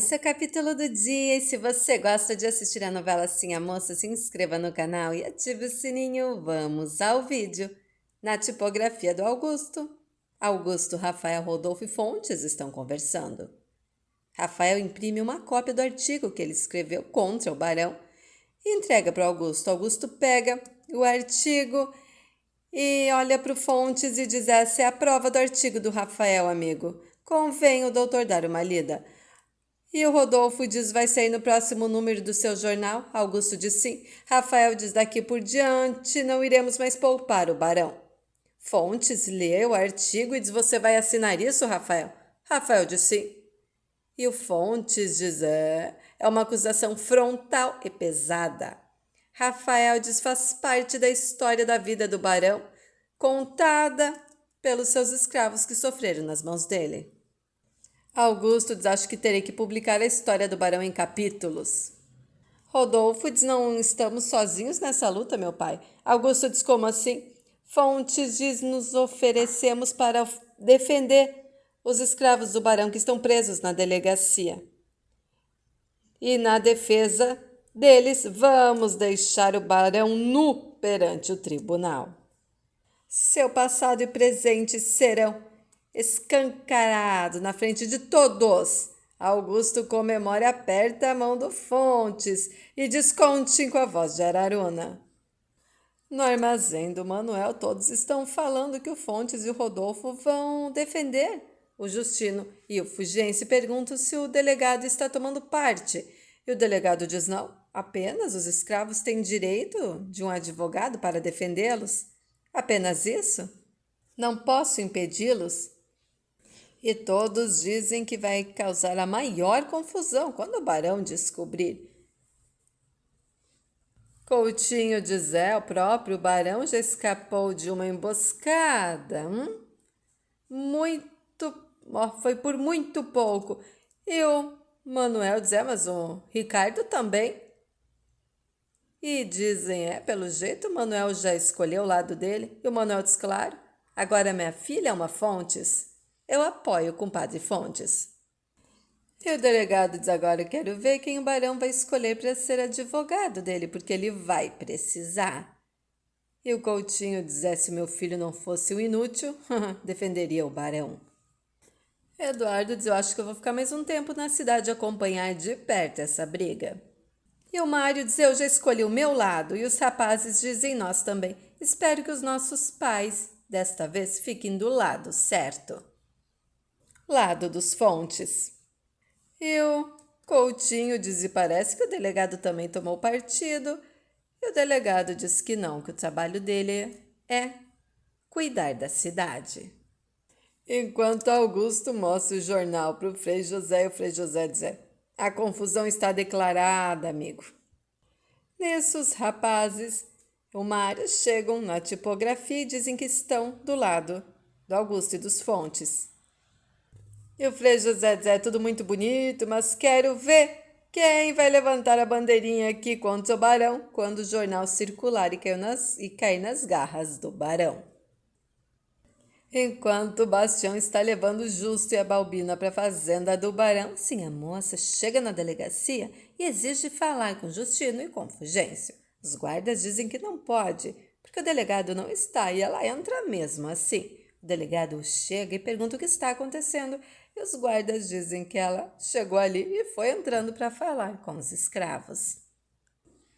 esse é o capítulo do dia e se você gosta de assistir a novela Sim a Moça, se inscreva no canal e ative o sininho. Vamos ao vídeo. Na tipografia do Augusto, Rafael, Rodolfo e Fontes estão conversando. Rafael imprime uma cópia do artigo que ele escreveu contra o Barão e entrega para o Augusto. Augusto pega o artigo e olha para o Fontes e diz: essa é a prova do artigo do Rafael, amigo. Convém o doutor dar uma lida. E o Rodolfo diz: vai sair no próximo número do seu jornal? Augusto diz sim. Rafael diz: daqui por diante não iremos mais poupar o Barão. Fontes lê o artigo e diz: você vai assinar isso, Rafael? Rafael diz sim. E o Fontes diz: é uma acusação frontal e pesada. Rafael diz: faz parte da história da vida do Barão, contada pelos seus escravos que sofreram nas mãos dele. Augusto diz: acho que terei que publicar a história do Barão em capítulos. Rodolfo diz: não estamos sozinhos nessa luta, meu pai. Augusto diz: como assim? Fontes diz: nos oferecemos para defender os escravos do Barão que estão presos na delegacia. E na defesa deles, vamos deixar o Barão nu perante o tribunal. Seu passado e presente serão escancarado na frente de todos. Augusto comemora e aperta a mão do Fontes e diz com a voz de Araruna. No armazém do Manuel, todos estão falando que o Fontes e o Rodolfo vão defender o Justino e o Fulgêncio perguntam se o delegado está tomando parte. E o delegado diz: não, apenas os escravos têm direito de um advogado para defendê-los. Apenas isso? Não posso impedi-los? E todos dizem que vai causar a maior confusão quando o Barão descobrir. Coutinho diz: o próprio Barão já escapou de uma emboscada. Foi por muito pouco. E o Manuel diz: mas o Ricardo também. E dizem: pelo jeito o Manuel já escolheu o lado dele. E o Manuel diz: claro, agora minha filha é uma Fontes. Eu apoio o compadre Fontes. E o delegado diz: agora eu quero ver quem o Barão vai escolher para ser advogado dele, porque ele vai precisar. E o Coutinho diz: se meu filho não fosse o inútil, defenderia o Barão. Eduardo diz: eu acho que eu vou ficar mais um tempo na cidade acompanhar de perto essa briga. E o Mário diz: eu já escolhi o meu lado. E os rapazes dizem: nós também. Espero que os nossos pais, desta vez, fiquem do lado certo. Lado dos Fontes. E o Coutinho diz: e parece que o delegado também tomou partido. E o delegado diz que não, que o trabalho dele é cuidar da cidade. Enquanto Augusto mostra o jornal para o Frei José, e o Frei José diz: a confusão está declarada, amigo. Nisso, os rapazes, o Mário, chegam na tipografia e dizem que estão do lado do Augusto e dos Fontes. E o Frei José diz: tudo muito bonito, mas quero ver quem vai levantar a bandeirinha aqui contra o Barão quando o jornal circular e cair nas garras do Barão. Enquanto o Bastião está levando o Justo e a Balbina para a fazenda do Barão, sim, a moça chega na delegacia e exige falar com Justino e com Fulgêncio. Os guardas dizem que não pode, porque o delegado não está e ela entra mesmo assim. O delegado chega e pergunta o que está acontecendo e os guardas dizem que ela chegou ali e foi entrando para falar com os escravos.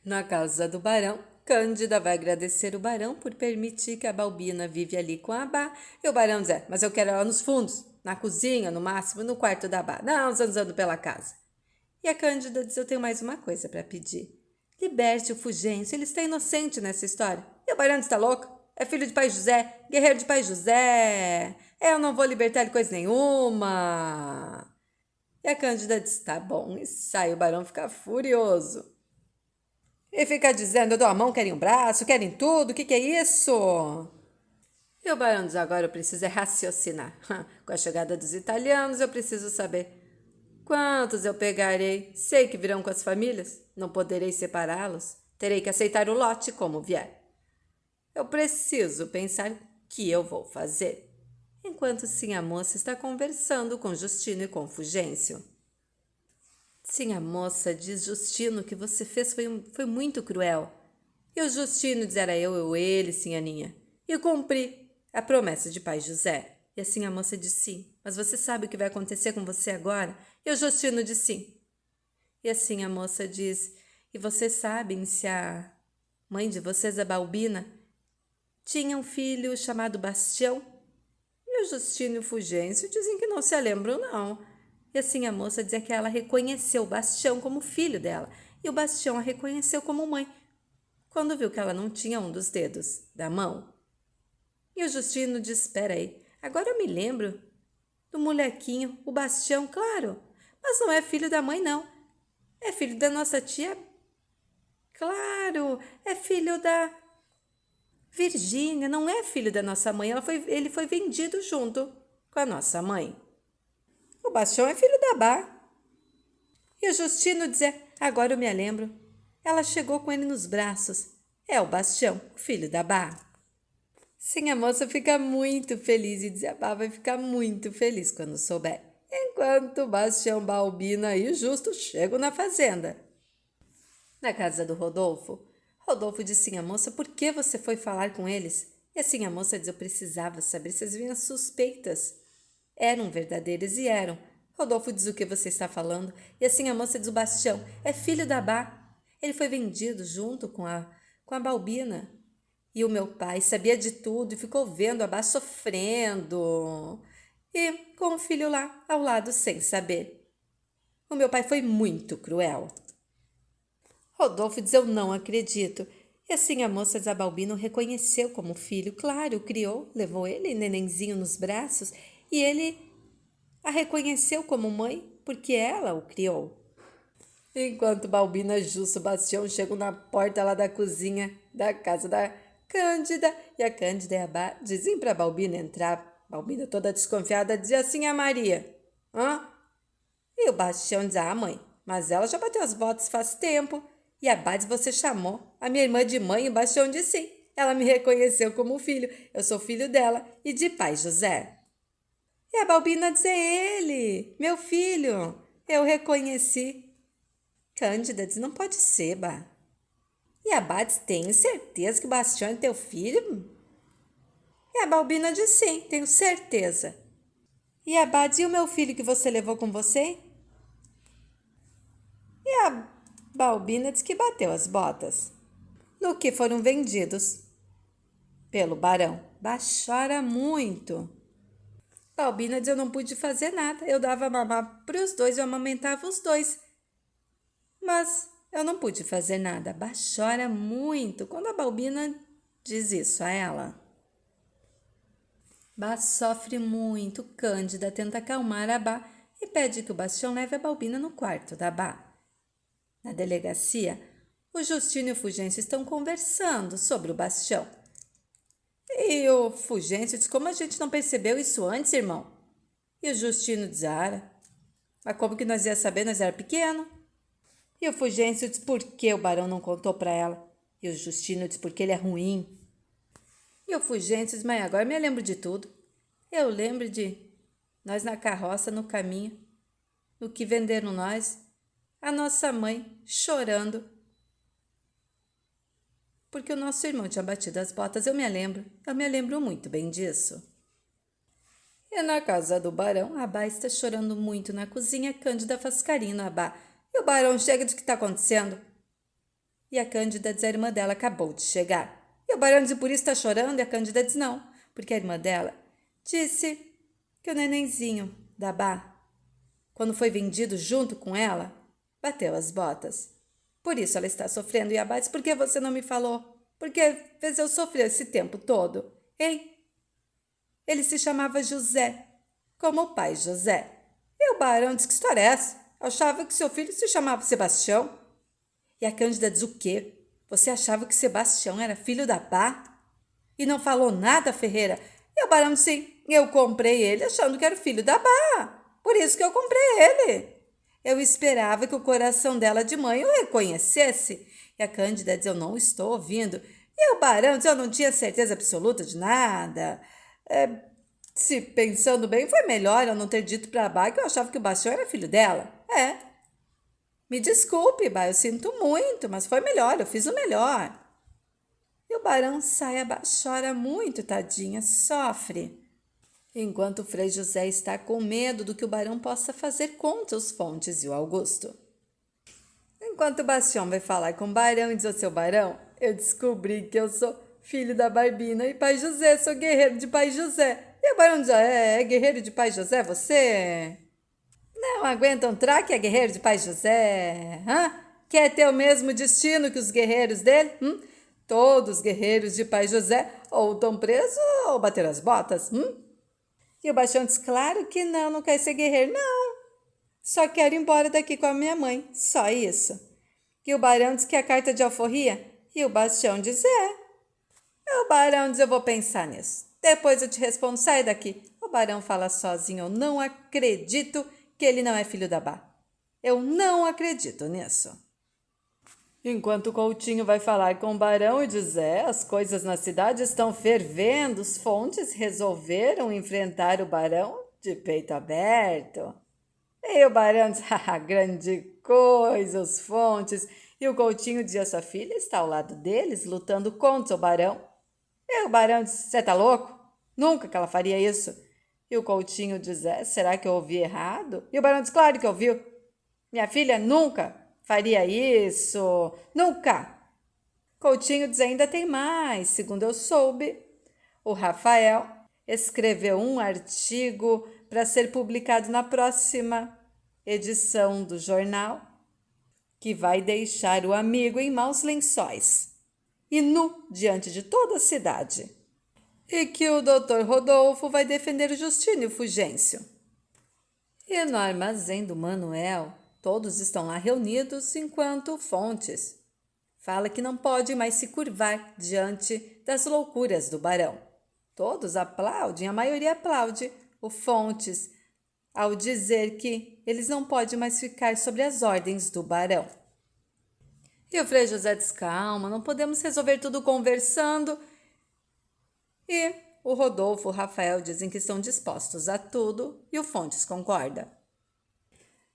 Na casa do Barão, Cândida vai agradecer o Barão por permitir que a Balbina vive ali com a Abá. E o Barão diz: mas eu quero ela nos fundos, na cozinha, no máximo, no quarto da Abá. Não andando pela casa. E a Cândida diz: eu tenho mais uma coisa para pedir. Liberte o Fulgêncio, ele está inocente nessa história. E o Barão está louco? É filho de pai José, guerreiro de pai José. Eu não vou libertar ele coisa nenhuma. E a Cândida diz: tá bom. E sai, o Barão fica furioso. E fica dizendo: eu dou a mão, querem um braço, querem tudo, o que é isso? E o Barão diz: agora eu preciso raciocinar. Com a chegada dos italianos, eu preciso saber quantos eu pegarei. Sei que virão com as famílias, não poderei separá-los. Terei que aceitar o lote como vier. Eu preciso pensar o que eu vou fazer. Enquanto sim, a moça está conversando com Justino e com Fulgêncio. Sim, a moça diz, Justino, o que você fez foi muito cruel. E o Justino diz, era eu ele, sim, Aninha. E eu cumpri a promessa de pai José. E assim a moça disse, sim, mas você sabe o que vai acontecer com você agora? E o Justino disse, sim. E assim a moça diz, e vocês sabem se a mãe de vocês, a Balbina, tinha um filho chamado Bastião? E o Justino e o Fulgêncio dizem que não se lembram, não. E assim a moça dizia que ela reconheceu o Bastião como filho dela, e o Bastião a reconheceu como mãe, quando viu que ela não tinha um dos dedos da mão. E o Justino disse, espera aí, agora eu me lembro do molequinho, o Bastião, claro, mas não é filho da mãe, não. É filho da nossa tia, claro, é filho da Virgínia, não é filho da nossa mãe, ele foi vendido junto com a nossa mãe. O Bastião é filho da Bá. E o Justino dizia, agora eu me lembro, ela chegou com ele nos braços. É o Bastião, o filho da Bá. Sim, a moça fica muito feliz e diz, a Bá vai ficar muito feliz quando souber. Enquanto o Bastião, Balbina e o Justo chegam na fazenda. Na casa do Rodolfo, Rodolfo disse sim, a moça, por que você foi falar com eles? E assim a moça diz, eu precisava saber se as minhas suspeitas eram verdadeiras e eram. Rodolfo diz, o que você está falando? E assim a moça diz, o Bastião é filho da Bá. Ele foi vendido junto com a Balbina. E o meu pai sabia de tudo e ficou vendo a Bá sofrendo. E com o filho lá ao lado sem saber. O meu pai foi muito cruel. Rodolfo diz, eu não acredito. E assim a moça de Zabalbino reconheceu como filho. Claro, o criou, levou ele, nenenzinho, nos braços. E ele a reconheceu como mãe, porque ela o criou. Enquanto Balbina, Justo e Bastião chegam na porta lá da cozinha da casa da Cândida. E a Cândida e a Bá dizem para Balbina entrar. Balbina, toda desconfiada, dizia assim a Maria. Hã? E o Bastião diz, mãe, mas ela já bateu as botas faz tempo. E a Bá diz, você chamou a minha irmã de mãe? E o Bastião disse sim. Ela me reconheceu como filho. Eu sou filho dela e de pai José. E a Balbina diz, é ele, meu filho. Eu reconheci. Cândida diz, não pode ser, Bá. E a Bá diz, tem certeza que o Bastião é teu filho? E a Balbina diz, sim, tenho certeza. E a Bá diz, e o meu filho que você levou com você? E a Balbina diz que bateu as botas, no que foram vendidos pelo barão. Bá chora muito. Balbina diz, eu não pude fazer nada, eu dava mamar para os dois, eu amamentava os dois. Mas eu não pude fazer nada. Bá chora muito quando a Balbina diz isso a ela. Bá sofre muito. Cândida tenta acalmar a Bá e pede que o Bastião leve a Balbina no quarto da Bá. Na delegacia, o Justino e o Fulgêncio estão conversando sobre o Bastião. E o Fulgêncio diz, como a gente não percebeu isso antes, irmão? E o Justino diz, mas como que nós ia saber, nós era pequeno? E o Fulgêncio diz, por que o barão não contou para ela? E o Justino diz, porque ele é ruim. E o Fulgêncio diz, mas agora me lembro de tudo. Eu lembro de nós na carroça, no caminho, no que venderam nós, a nossa mãe chorando, porque o nosso irmão tinha batido as botas. Eu me lembro muito bem disso. E na casa do barão, a Bá está chorando muito na cozinha. Cândida faz carinho na Bá. E o barão chega e diz, o que está acontecendo? E a Cândida diz, a irmã dela acabou de chegar. E o barão diz, por isso está chorando? E a Cândida diz, não, porque a irmã dela disse que o nenenzinho da Bá, quando foi vendido junto com ela, bateu as botas. Por isso ela está sofrendo. E a Bá diz, por que você não me falou? Porque fez eu sofrer esse tempo todo, hein? Ele se chamava José, como o pai José. E o barão disse, que história é essa? Eu achava que seu filho se chamava Sebastião. E a Cândida diz, o quê? Você achava que Sebastião era filho da Bá? E não falou nada, Ferreira? E o barão disse, sim, eu comprei ele achando que era filho da Bá. Por isso que eu comprei ele. Eu esperava que o coração dela de mãe o reconhecesse. E a Cândida diz, eu não estou ouvindo. E o barão diz, eu não tinha certeza absoluta de nada. Se pensando bem, foi melhor eu não ter dito para a Bá que eu achava que o Bastião era filho dela. Me desculpe, Bá, eu sinto muito, mas foi melhor, eu fiz o melhor. E o barão Saiaba chora muito, tadinha, sofre. Enquanto o Frei José está com medo do que o barão possa fazer contra os Fontes e o Augusto. Enquanto o Bastião vai falar com o barão e diz ao seu barão, eu descobri que eu sou filho da Barbina e pai José, sou guerreiro de pai José. E o barão diz, é guerreiro de pai José, você? Não aguenta um traque, é guerreiro de pai José? Hã? Quer ter o mesmo destino que os guerreiros dele? Todos os guerreiros de pai José ou estão presos ou bateram as botas. E o Bastião diz, claro que não quer ser guerreiro, não. Só quero ir embora daqui com a minha mãe, só isso. E o barão diz que é carta de alforria. E o Bastião diz, E o barão diz, eu vou pensar nisso. Depois eu te respondo, sai daqui. O barão fala sozinho, eu não acredito que ele não é filho da Bá. Eu não acredito nisso. Enquanto o Coutinho vai falar com o barão e diz, as coisas na cidade estão fervendo, os Fontes resolveram enfrentar o barão de peito aberto. E o barão diz, grande coisa, os Fontes. E o Coutinho diz, a sua filha está ao lado deles, lutando contra o barão. E o barão diz, você tá louco? Nunca que ela faria isso. E o Coutinho diz, será que eu ouvi errado? E o barão diz, claro que ouviu. Minha filha nunca faria isso, nunca. Coutinho diz, ainda tem mais, segundo eu soube. O Rafael escreveu um artigo para ser publicado na próxima edição do jornal, que vai deixar o amigo em maus lençóis e nu diante de toda a cidade. E que o Dr. Rodolfo vai defender o Justino e o Fulgêncio. E no armazém do Manuel, todos estão lá reunidos enquanto Fontes fala que não pode mais se curvar diante das loucuras do barão. Todos aplaudem, a maioria aplaude o Fontes ao dizer que eles não podem mais ficar sobre as ordens do barão. E o Frei José diz, calma, não podemos resolver tudo conversando. E o Rodolfo e o Rafael dizem que estão dispostos a tudo e o Fontes concorda.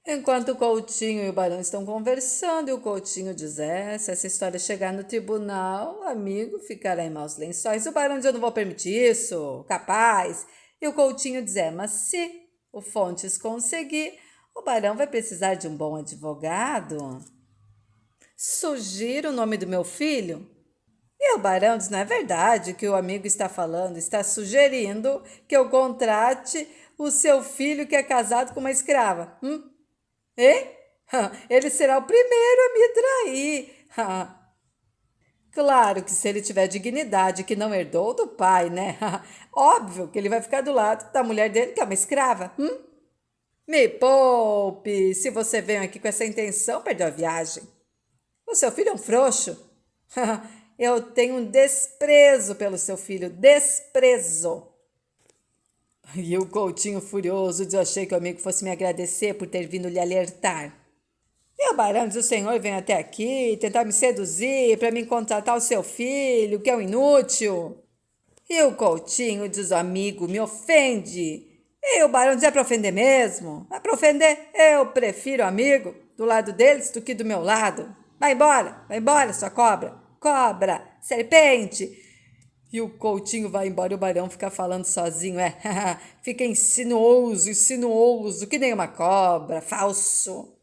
Enquanto o Coutinho e o barão estão conversando, e o Coutinho diz, se essa história chegar no tribunal, amigo, ficará em maus lençóis. O barão diz, eu não vou permitir isso, capaz. E o Coutinho diz, mas se o Fontes conseguir, o barão vai precisar de um bom advogado. Sugiro o nome do meu filho? E o barão diz, não é verdade que o amigo está falando, está sugerindo que eu contrate o seu filho que é casado com uma escrava. Hein? Ele será o primeiro a me trair. Claro que se ele tiver dignidade que não herdou do pai, né? Óbvio que ele vai ficar do lado da mulher dele, que é uma escrava. Me poupe, se você veio aqui com essa intenção, perdeu a viagem. O seu filho é um frouxo. Eu tenho um desprezo pelo seu filho, desprezo. E o Coutinho furioso diz, achei que o amigo fosse me agradecer por ter vindo lhe alertar. E o barão diz, o senhor vem até aqui tentar me seduzir para me contratar o seu filho, que é um inútil. E o Coutinho diz, amigo, me ofende. E o barão diz, é para ofender mesmo? É para ofender? Eu prefiro amigo do lado deles do que do meu lado. Vai embora, sua cobra. Cobra, serpente. E o Coutinho vai embora e o barão fica falando sozinho, fica insinuoso, que nem uma cobra, falso.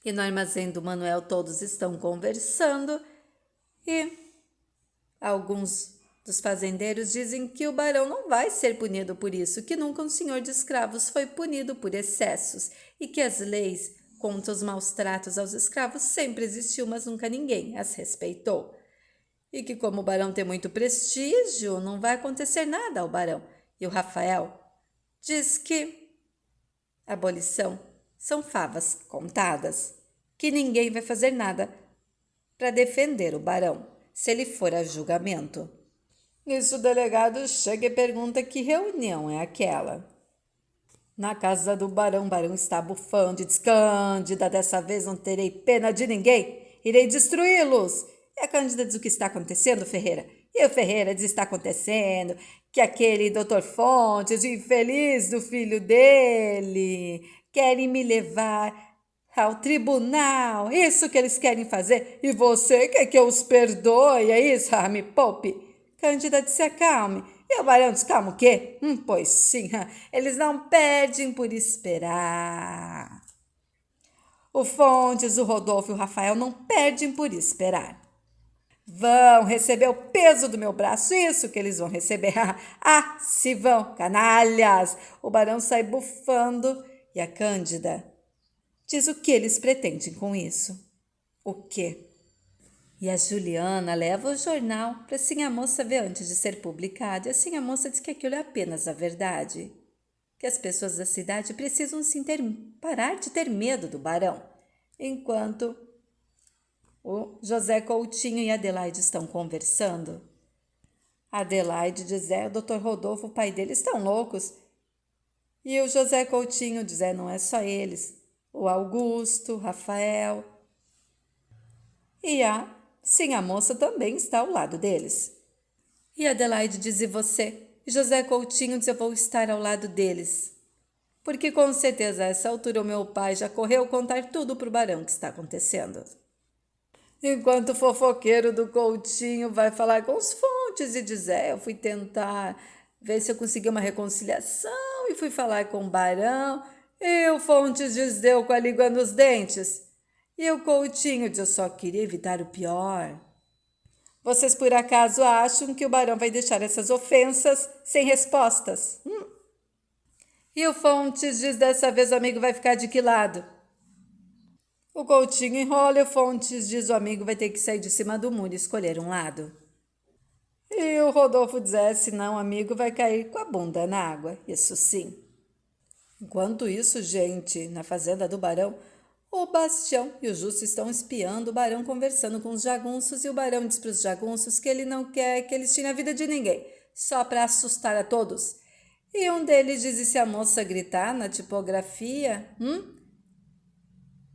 E no armazém do Manuel todos estão conversando e alguns dos fazendeiros dizem que o barão não vai ser punido por isso, que nunca um senhor de escravos foi punido por excessos e que as leis contra os maus tratos aos escravos sempre existiu, mas nunca ninguém as respeitou. E que como o barão tem muito prestígio, não vai acontecer nada ao barão. E o Rafael diz que a abolição são favas contadas, que ninguém vai fazer nada para defender o barão, se ele for a julgamento. Nisso o delegado chega e pergunta que reunião é aquela. Na casa do barão, o barão está bufando e diz, Cândida, dessa vez não terei pena de ninguém, irei destruí-los. E a Cândida diz, o que está acontecendo, Ferreira? E o Ferreira diz, está acontecendo que aquele doutor Fontes, o infeliz do filho dele, querem me levar Ao tribunal, isso que eles querem fazer. E você quer que eu os perdoe, é isso? Ah, me poupe. Cândida disse acalme. E o barão disse, calma o quê? Pois sim, eles não perdem por esperar. O Fontes, o Rodolfo e o Rafael não perdem por esperar. Vão receber o peso do meu braço, isso que eles vão receber. Ah, se vão, canalhas! O barão sai bufando e a Cândida diz o que eles pretendem com isso. O quê? E a Juliana leva o jornal para assim a moça ver antes de ser publicado. E assim a moça diz que aquilo é apenas a verdade. Que as pessoas da cidade precisam parar de ter medo do barão. Enquanto o José Coutinho e Adelaide estão conversando. Adelaide diz, o doutor Rodolfo, o pai dele, estão loucos. E o José Coutinho diz, não é só eles. O Augusto, o Rafael. E a moça também está ao lado deles. E Adelaide diz, e você? E José Coutinho diz, eu vou estar ao lado deles. Porque com certeza a essa altura o meu pai já correu contar tudo para o barão que está acontecendo. Enquanto o fofoqueiro do Coutinho vai falar com os Fontes e diz, eu fui tentar ver se eu consegui uma reconciliação e fui falar com o barão e o Fontes diz, deu com a língua nos dentes. E o Coutinho diz, eu só queria evitar o pior. Vocês por acaso acham que o barão vai deixar essas ofensas sem respostas? E o Fontes diz, dessa vez o amigo vai ficar de que lado? O Coutinho enrola e o Fontes diz, o amigo vai ter que sair de cima do muro e escolher um lado. E o Rodolfo diz, senão o amigo vai cair com a bunda na água, isso sim. Enquanto isso, gente, na fazenda do barão, o Bastião e o Justo estão espiando o barão conversando com os jagunços e o barão diz para os jagunços que ele não quer que eles tirem a vida de ninguém, só para assustar a todos. E um deles diz, e se a moça gritar na tipografia,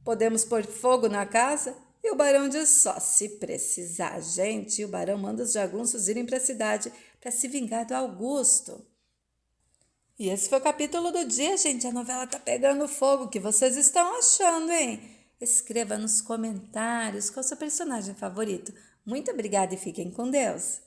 podemos pôr fogo na casa? E o barão diz, só se precisar, gente. E o barão manda os jagunços irem para a cidade para se vingar do Augusto. E esse foi o capítulo do dia, gente. A novela tá pegando fogo. O que vocês estão achando, hein? Escreva nos comentários qual é o seu personagem favorito. Muito obrigada e fiquem com Deus.